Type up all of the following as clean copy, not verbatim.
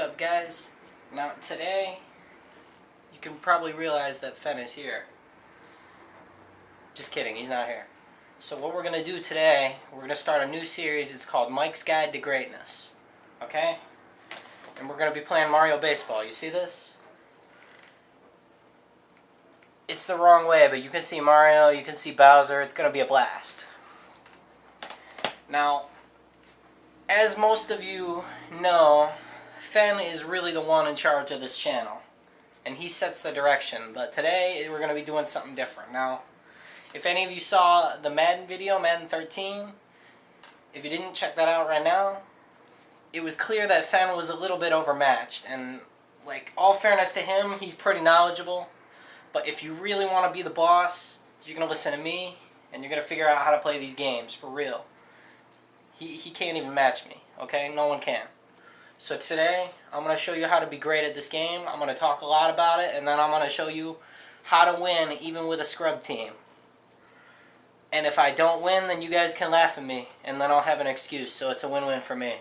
up, guys? Now today you can probably realize that Fen is here. Just kidding, he's not here. So what we're going to do today, we're going to start a new series. It's called Mike's Guide to Greatness. Okay? And we're going to be playing Mario Baseball. You see this? It's the wrong way, but you can see Mario, you can see Bowser. It's going to be a blast. Now, as most of you know, Fen is really the one in charge of this channel. And he sets the direction. But today, we're going to be doing something different. Now, if any of you saw the Madden video, Madden 13, if you didn't check that out right now, it was clear that Fen was a little bit overmatched. And, like, all fairness to him, he's pretty knowledgeable. But if you really want to be the boss, you're going to listen to me, and you're going to figure out how to play these games, for real. He can't even match me, okay? No one can. So today, I'm going to show you how to be great at this game. I'm going to talk a lot about it, and then I'm going to show you how to win even with a scrub team. And if I don't win, then you guys can laugh at me, and then I'll have an excuse, so it's a win-win for me.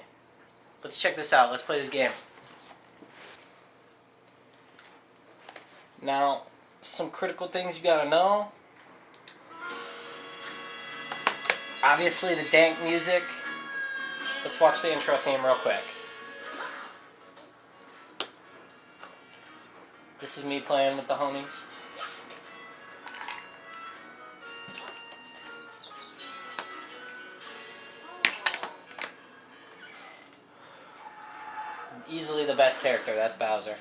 Let's check this out. Let's play this game. Now, some critical things you gotta know. Obviously, the dank music. Let's watch the intro theme real quick. This is me playing with the homies. Easily the best character, that's Bowser.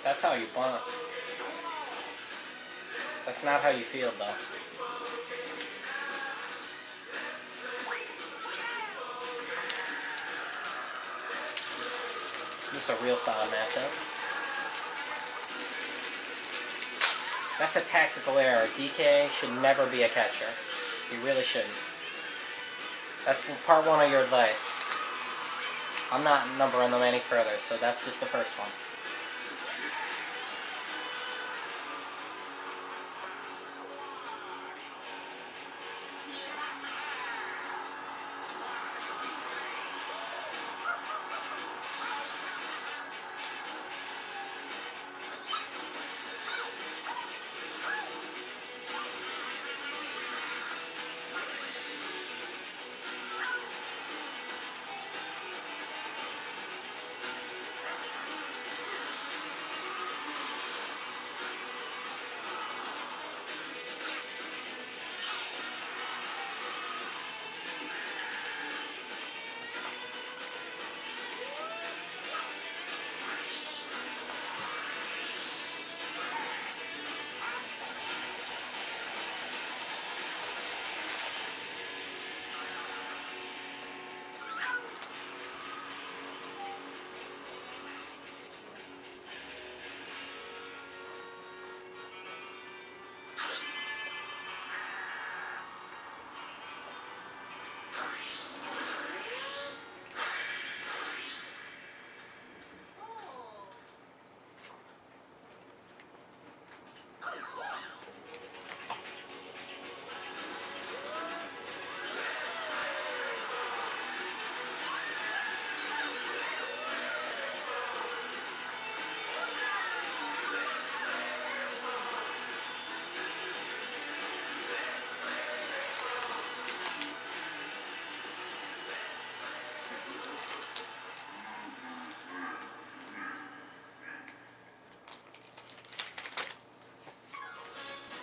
That's how you bunt. That's not how you feel, though. This is a real solid matchup. That's a tactical error. DK should never be a catcher. He really shouldn't. That's part one of your advice. I'm not numbering them any further, so that's just the first one.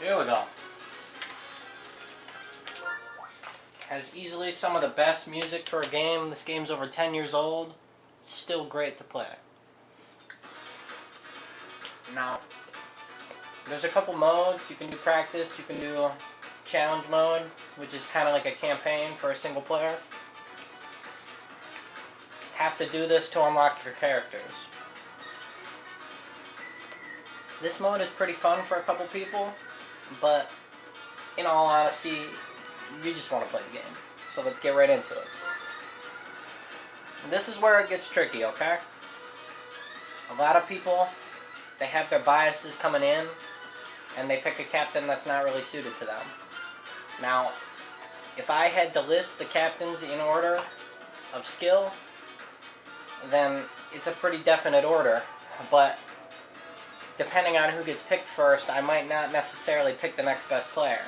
Here we go. Has easily some of the best music for a game. This game's over 10 years old. It's still great to play. Now, there's a couple modes. You can do practice, you can do challenge mode, which is kind of like a campaign for a single player. Have to do this to unlock your characters. This mode is pretty fun for a couple people. But in all honesty, you just want to play the game. So let's get right into it. This is where it gets tricky, okay? A lot of people, they have their biases coming in, and they pick a captain that's not really suited to them. Now, if I had to list the captains in order of skill, then it's a pretty definite order. But depending on who gets picked first, I might not necessarily pick the next best player.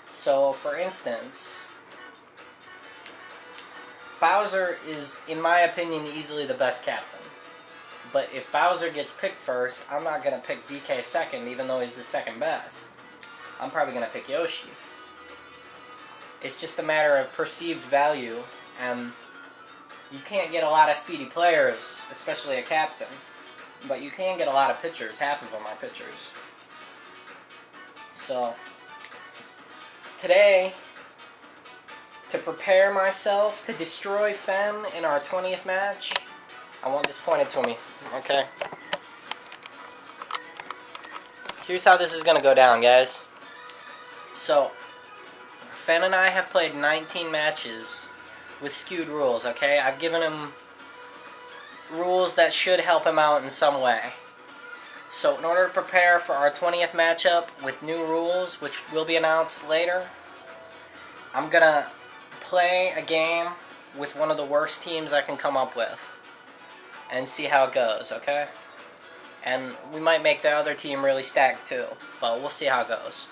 So, for instance, Bowser is, in my opinion, easily the best captain. But if Bowser gets picked first, I'm not going to pick DK second, even though he's the second best. I'm probably going to pick Yoshi. It's just a matter of perceived value, and you can't get a lot of speedy players, especially a captain. But you can get a lot of pitchers. Half of them are pitchers. So, today, to prepare myself to destroy Fen in our 20th match, I want this pointed to me, okay? Here's how this is going to go down, guys. So, Fen and I have played 19 matches with skewed rules, okay? I've given him rules that should help him out in some way. So, in order to prepare for our 20th matchup with new rules, which will be announced later, I'm going to play a game with one of the worst teams I can come up with and see how it goes, okay? And we might make the other team really stacked too, but we'll see how it goes.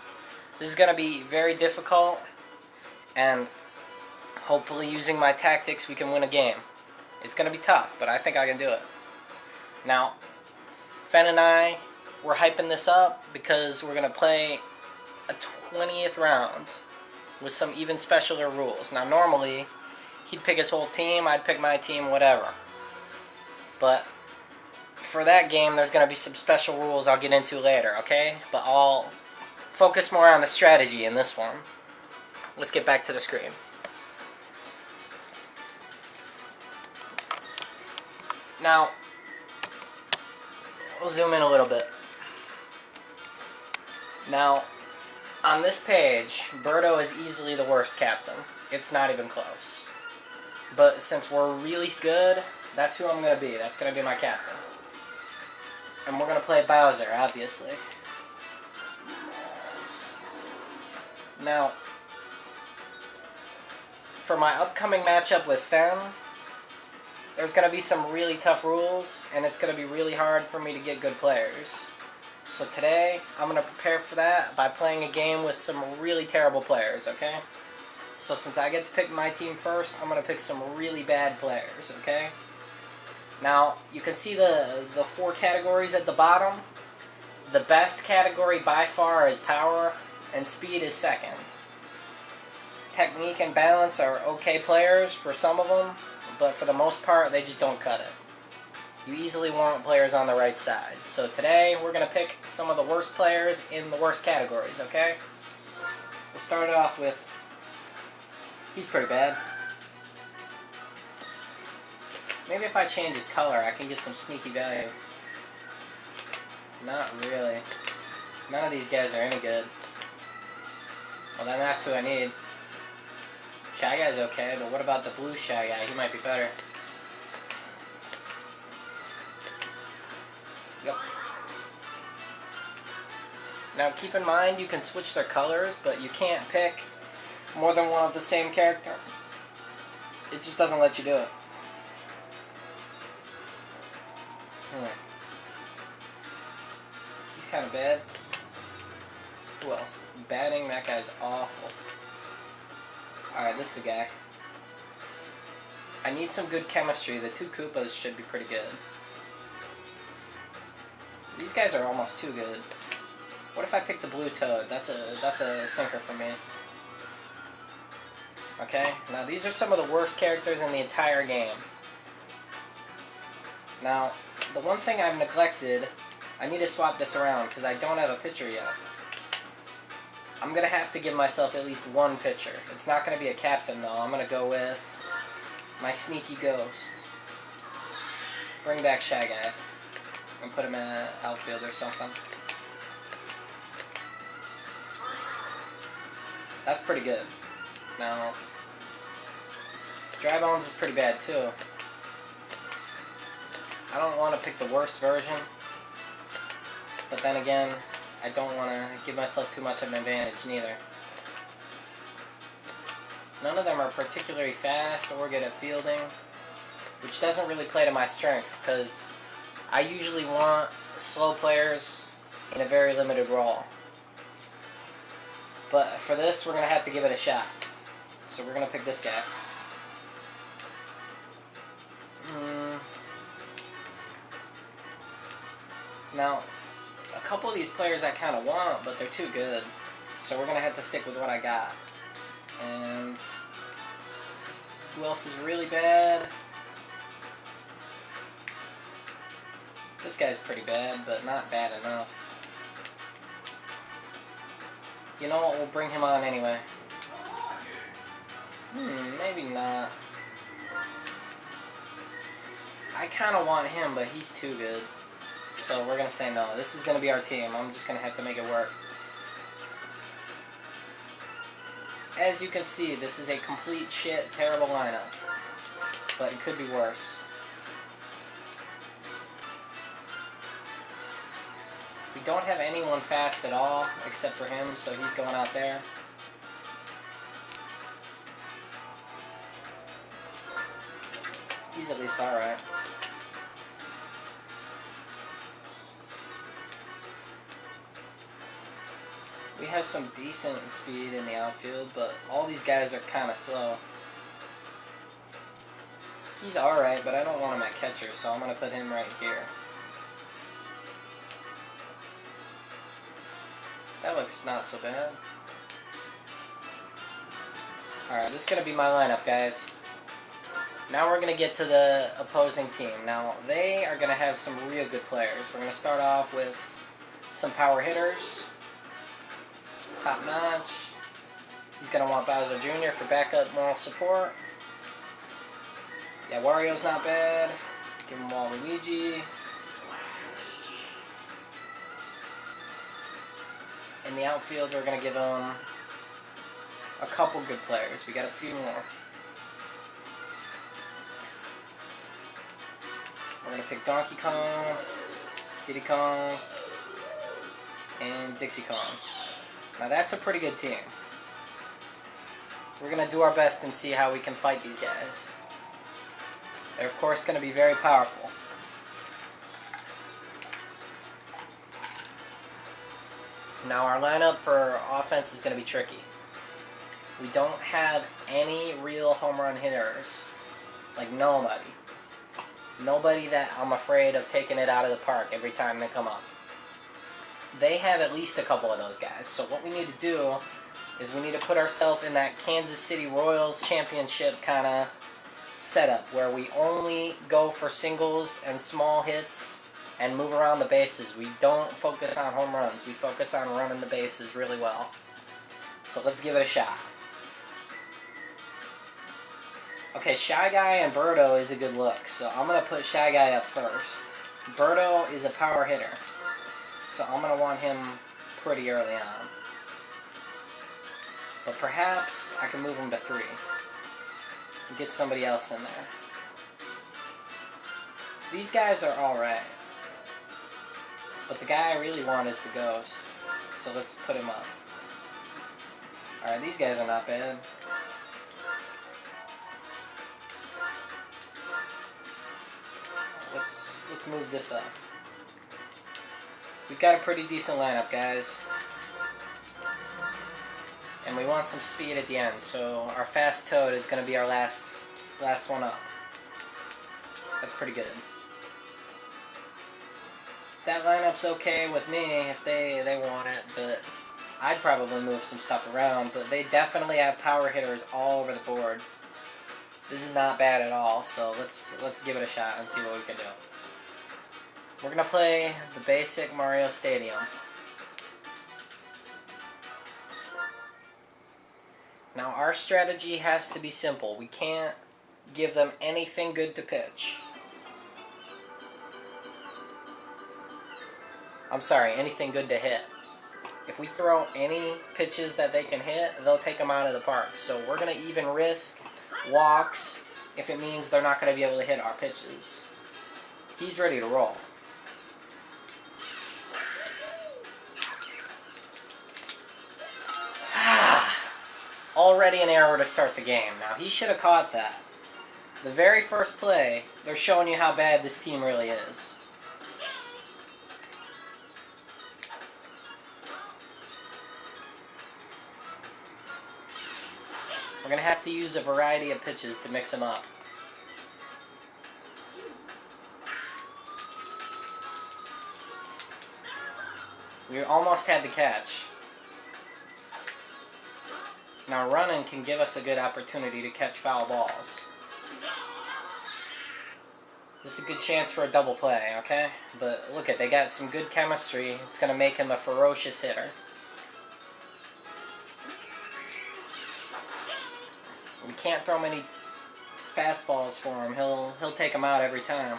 This is going to be very difficult, and hopefully using my tactics we can win a game. It's going to be tough, but I think I can do it. Now, Fen and I, we're hyping this up because we're going to play a 20th round with some even specialer rules. Now, normally, he'd pick his whole team, I'd pick my team, whatever. But for that game, there's going to be some special rules I'll get into later, okay? But I'll focus more on the strategy in this one. Let's get back to the screen. Now, we'll zoom in a little bit. Now, on this page, Birdo is easily the worst captain. It's not even close. But since we're really good, that's who I'm going to be. That's going to be my captain. And we're going to play Bowser, obviously. Now, for my upcoming matchup with Fen, there's going to be some really tough rules, and it's going to be really hard for me to get good players. So today, I'm going to prepare for that by playing a game with some really terrible players, okay? So since I get to pick my team first, I'm going to pick some really bad players, okay? Now, you can see the 4 categories at the bottom. The best category by far is power, and speed is second. Technique and balance are okay players for some of them, but for the most part, they just don't cut it. You easily want players on the right side. So today, we're going to pick some of the worst players in the worst categories, okay? We'll start it off with... he's pretty bad. Maybe if I change his color, I can get some sneaky value. Not really. None of these guys are any good. Well, then that's who I need. Shy Guy's okay, but what about the blue Shy Guy? He might be better. Yep. Now keep in mind you can switch their colors, but you can't pick more than one of the same character. It just doesn't let you do it. He's kind of bad. Who else? Batting, that guy's awful. Alright, this is the guy. I need some good chemistry. The 2 Koopas should be pretty good. These guys are almost too good. What if I pick the blue Toad? That's a sinker for me. Okay, now these are some of the worst characters in the entire game. Now, the one thing I've neglected, I need to swap this around because I don't have a pitcher yet. I'm going to have to give myself at least one pitcher. It's not going to be a captain though. I'm going to go with my sneaky ghost. Bring back Shy Guy and put him in an outfield or something. That's pretty good. Now, Dry Bones is pretty bad too. I don't want to pick the worst version, but then again, I don't want to give myself too much of an advantage neither. None of them are particularly fast or good at fielding, which doesn't really play to my strengths, because I usually want slow players in a very limited role. But for this, we're going to have to give it a shot. So we're going to pick this guy. Now, a couple of these players I kind of want, but they're too good. So we're going to have to stick with what I got. And who else is really bad? This guy's pretty bad, but not bad enough. You know what? We'll bring him on anyway. Maybe not. I kind of want him, but he's too good. So we're going to say no. This is going to be our team. I'm just going to have to make it work. As you can see, this is a complete shit, terrible lineup. But it could be worse. We don't have anyone fast at all, except for him, so he's going out there. He's at least alright. We have some decent speed in the outfield, but all these guys are kind of slow. He's alright, but I don't want him at catcher, so I'm going to put him right here. That looks not so bad. Alright, this is going to be my lineup, guys. Now we're going to get to the opposing team. Now, they are going to have some real good players. We're going to start off with some power hitters. Top notch. He's going to want Bowser Jr. for backup moral support. Yeah, Wario's not bad. Give him Waluigi. In the outfield, we're going to give him a couple good players. We got a few more. We're going to pick Donkey Kong, Diddy Kong, and Dixie Kong. Now that's a pretty good team. We're going to do our best and see how we can fight these guys. They're of course going to be very powerful. Now our lineup for offense is going to be tricky. We don't have any real home run hitters. Like nobody. Nobody that I'm afraid of taking it out of the park every time they come up. They have at least a couple of those guys. So what we need to do is we need to put ourselves in that Kansas City Royals championship kind of setup where we only go for singles and small hits and move around the bases. We don't focus on home runs. We focus on running the bases really well. So let's give it a shot. Okay, Shy Guy and Birdo is a good look. So I'm going to put Shy Guy up first. Birdo is a power hitter. So I'm going to want him pretty early on. But perhaps I can move him to 3. And get somebody else in there. These guys are alright. But the guy I really want is the Ghost. So let's put him up. Alright, these guys are not bad. Let's move this up. We've got a pretty decent lineup, guys. And we want some speed at the end, so our fast Toad is going to be our last one up. That's pretty good. That lineup's okay with me if they want it, but I'd probably move some stuff around, but they definitely have power hitters all over the board. This is not bad at all, so let's give it a shot and see what we can do. We're going to play the basic Mario Stadium. Now our strategy has to be simple. We can't give them anything good to pitch. I'm sorry, anything good to hit. If we throw any pitches that they can hit, they'll take them out of the park. So we're going to even risk walks if it means they're not going to be able to hit our pitches. He's ready to roll. Already an error to start the game. Now, he should have caught that. The very first play, they're showing you how bad this team really is. We're going to have to use a variety of pitches to mix them up. We almost had the catch. Now running can give us a good opportunity to catch foul balls. This is a good chance for a double play, okay? But look at, they got some good chemistry. It's going to make him a ferocious hitter. We can't throw many fastballs for him. He'll take them out every time.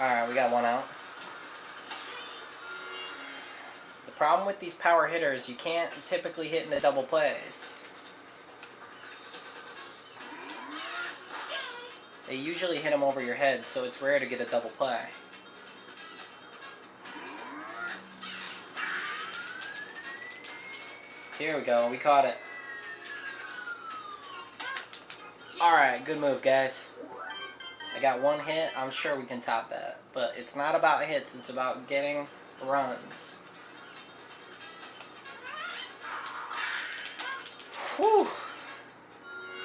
Alright, we got one out. The problem with these power hitters, you can't typically hit into double plays. They usually hit them over your head, so it's rare to get a double play. Here we go, we caught it. Alright, good move, guys. I got one hit. I'm sure we can top that. But it's not about hits. It's about getting runs. Whew.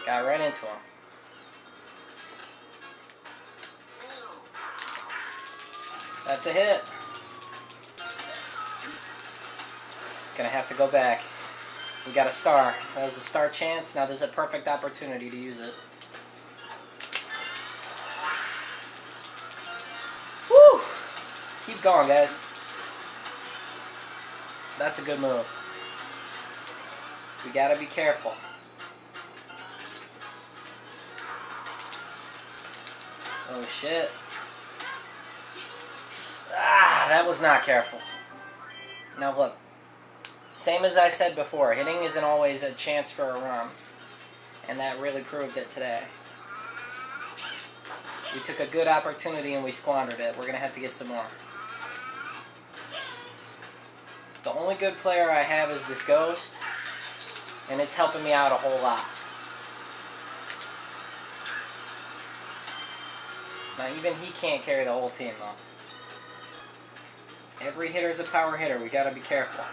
Got right into him. That's a hit. Gonna have to go back. We got a star. That was a star chance. Now there's a perfect opportunity to use it. Keep going, guys. That's a good move. We gotta be careful. Oh shit. That was not careful. Now look. Same as I said before, hitting isn't always a chance for a run. And that really proved it today. We took a good opportunity and we squandered it. We're gonna have to get some more. The only good player I have is this Ghost, and it's helping me out a whole lot. Now even he can't carry the whole team though. Every hitter's a power hitter, we gotta be careful.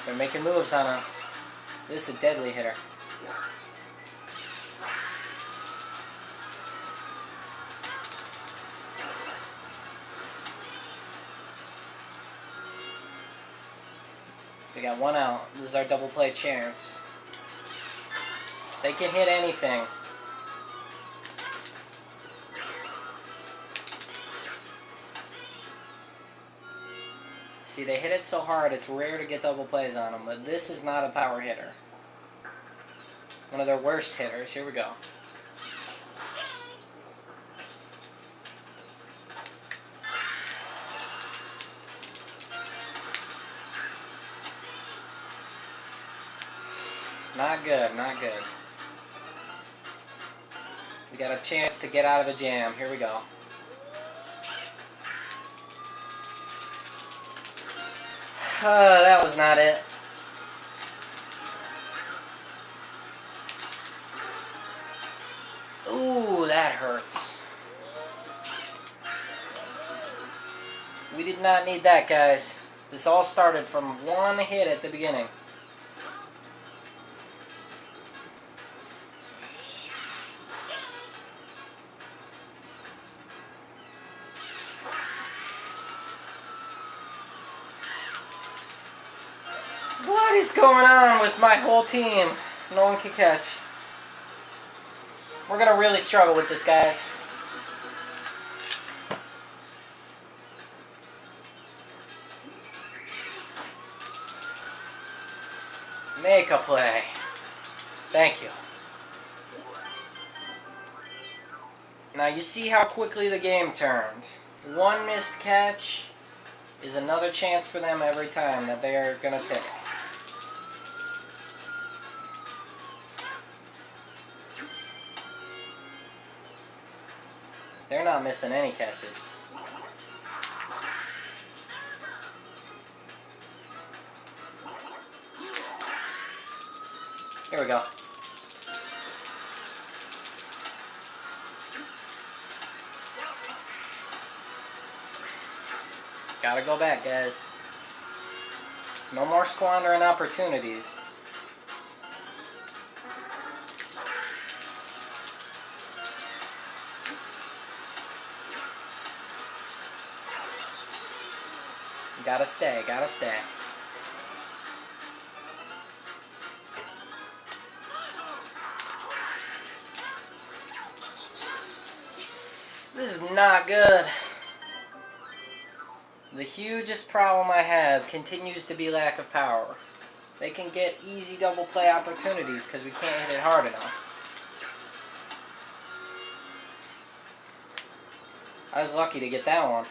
They're making moves on us. This is a deadly hitter. We got one out. This is our double play chance. They can hit anything. See, they hit it so hard, it's rare to get double plays on them, but this is not a power hitter. One of their worst hitters. Here we go. Not good, not good. We got a chance to get out of a jam. Here we go. That was not it. Ooh, that hurts. We did not need that, guys. This all started from one hit at the beginning. What is going on with my whole team? No one can catch. We're going to really struggle with this, guys. Make a play. Thank you. Now you see how quickly the game turned. One missed catch is another chance for them every time that they are going to take. They're not missing any catches. Here we go. Gotta go back, guys. No more squandering opportunities. Gotta stay, gotta stay. This is not good. The hugest problem I have continues to be lack of power. They can get easy double play opportunities because we can't hit it hard enough. I was lucky to get that one.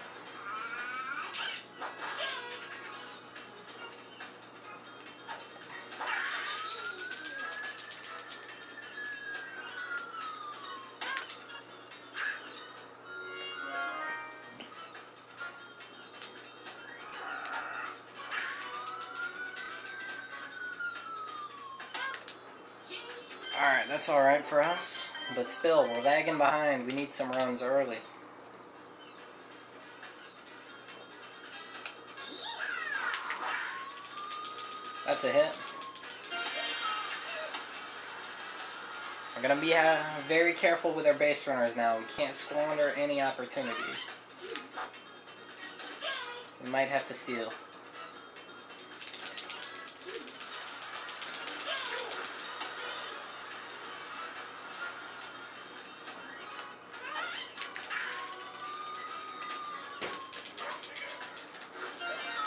Alright, that's alright for us. But still, we're lagging behind. We need some runs early. That's a hit. We're going to be very careful with our base runners now. We can't squander any opportunities. We might have to steal.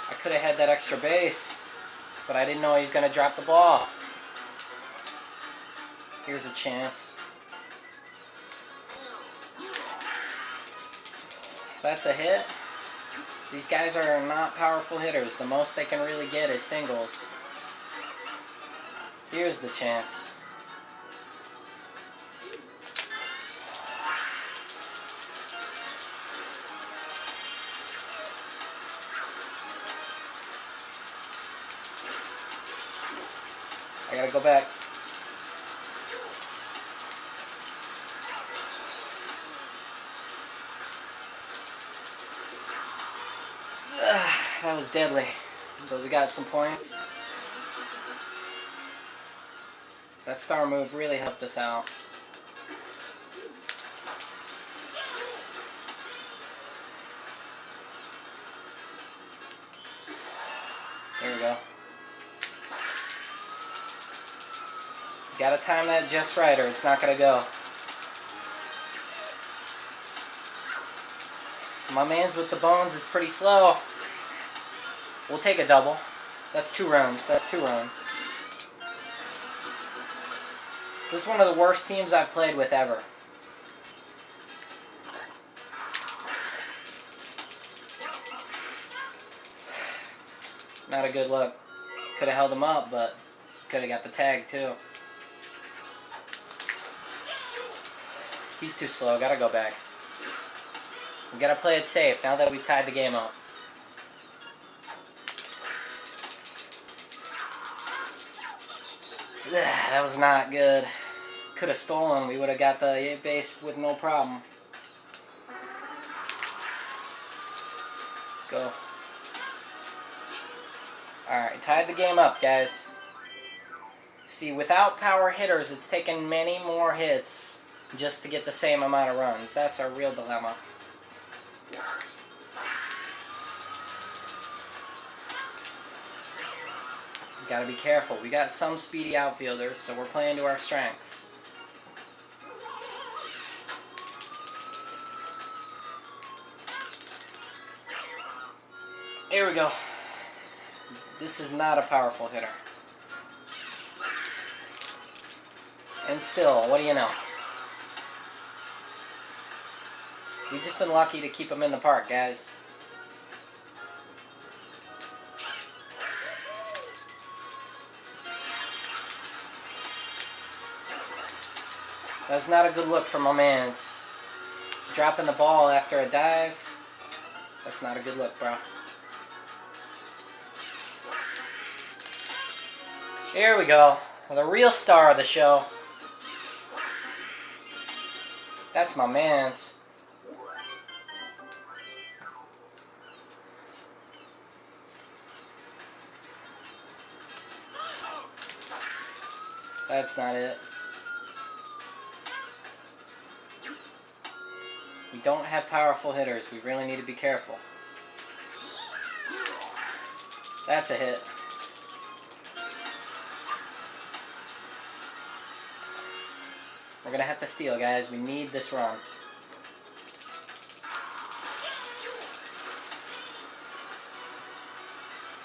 I could have had that extra base, but I didn't know he was going to drop the ball. Here's a chance. That's a hit. These guys are not powerful hitters. The most they can really get is singles. Here's the chance. I gotta go back. That was deadly, but we got some points. That star move really helped us out. There we go. Gotta time that just right or it's not gonna go. My man's with the bones is pretty slow. We'll take a double. That's 2 runs. That's 2 runs. This is one of the worst teams I've played with ever. Not a good look. Could have held him up, but could have got the tag too. He's too slow. Gotta go back. We gotta play it safe now that we've tied the game up. That was not good. Could have stolen. We would have got the base with no problem. Go. Alright, tied the game up, guys. See, without power hitters, it's taken many more hits just to get the same amount of runs. That's our real dilemma. Gotta be careful. We got some speedy outfielders, so we're playing to our strengths. Here we go. This is not a powerful hitter. And still, what do you know? We've just been lucky to keep him in the park, guys. That's not a good look for my mans. Dropping the ball after a dive. That's not a good look, bro. Here we go. The real star of the show. That's my mans. That's not it. We don't have powerful hitters. We really need to be careful. That's a hit. We're going to have to steal, guys. We need this run.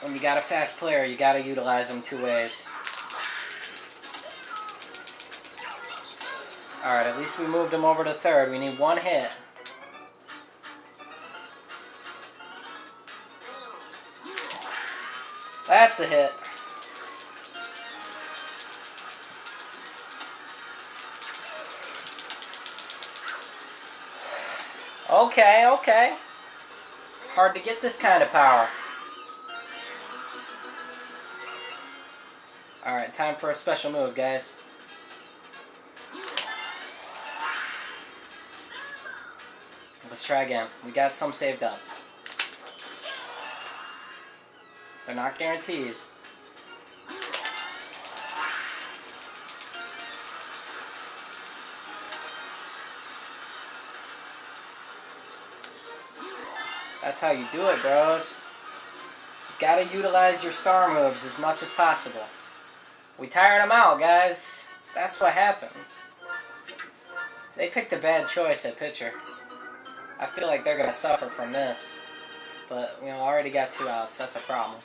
When you got a fast player, you got to utilize them two ways. Alright, at least we moved him over to third. We need one hit. That's a hit. Okay, okay. Hard to get this kind of power. Alright, time for a special move, guys. Let's try again. We got some saved up. They're not guarantees. That's how you do it, bros. You gotta utilize your star moves as much as possible. We tired them out, guys. That's what happens. They picked a bad choice at pitcher. I feel like they're gonna suffer from this. But, you know, already got 2 outs. That's a problem.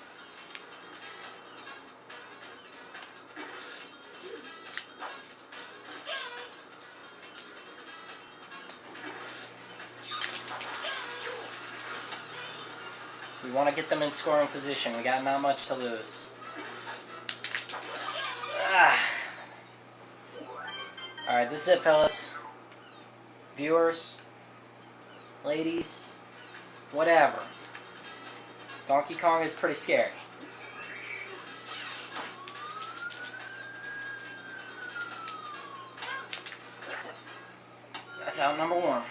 We want to get them in scoring position. We got not much to lose. Alright, this is it, fellas. Viewers, ladies, whatever. Donkey Kong is pretty scary. That's out number 1.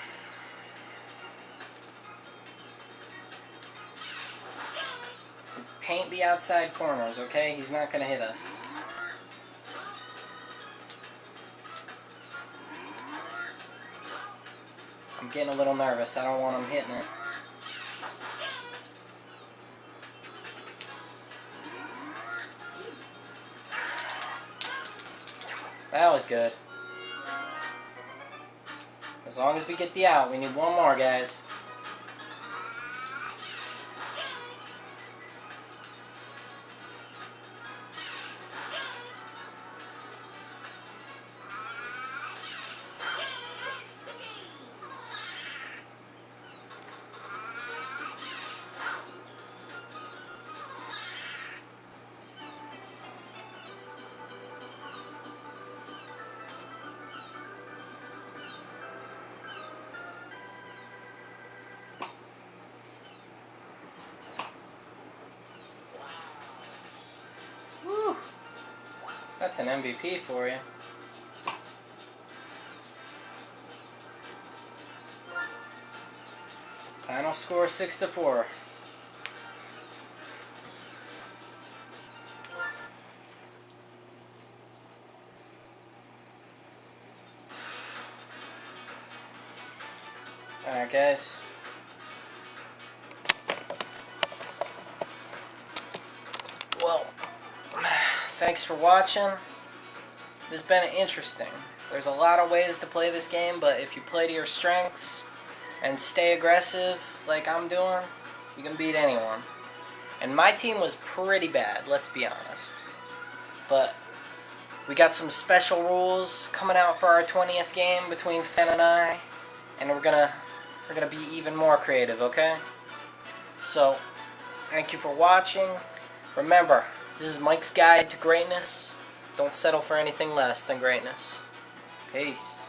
Paint the outside corners, okay? He's not going to hit us. I'm getting a little nervous. I don't want him hitting it. That was good. As long as we get the out, we need one more, guys. That's an MVP for you. Final score 6-4. Alright, guys. Well, thanks for watching. This has been interesting. There's a lot of ways to play this game, but if you play to your strengths and stay aggressive like I'm doing, you can beat anyone. And my team was pretty bad, let's be honest. But we got some special rules coming out for our 20th game between Fan and I, and we're gonna be even more creative, okay? So, thank you for watching. Remember, this is Mike's Guide to Greatness. Don't settle for anything less than greatness. Peace.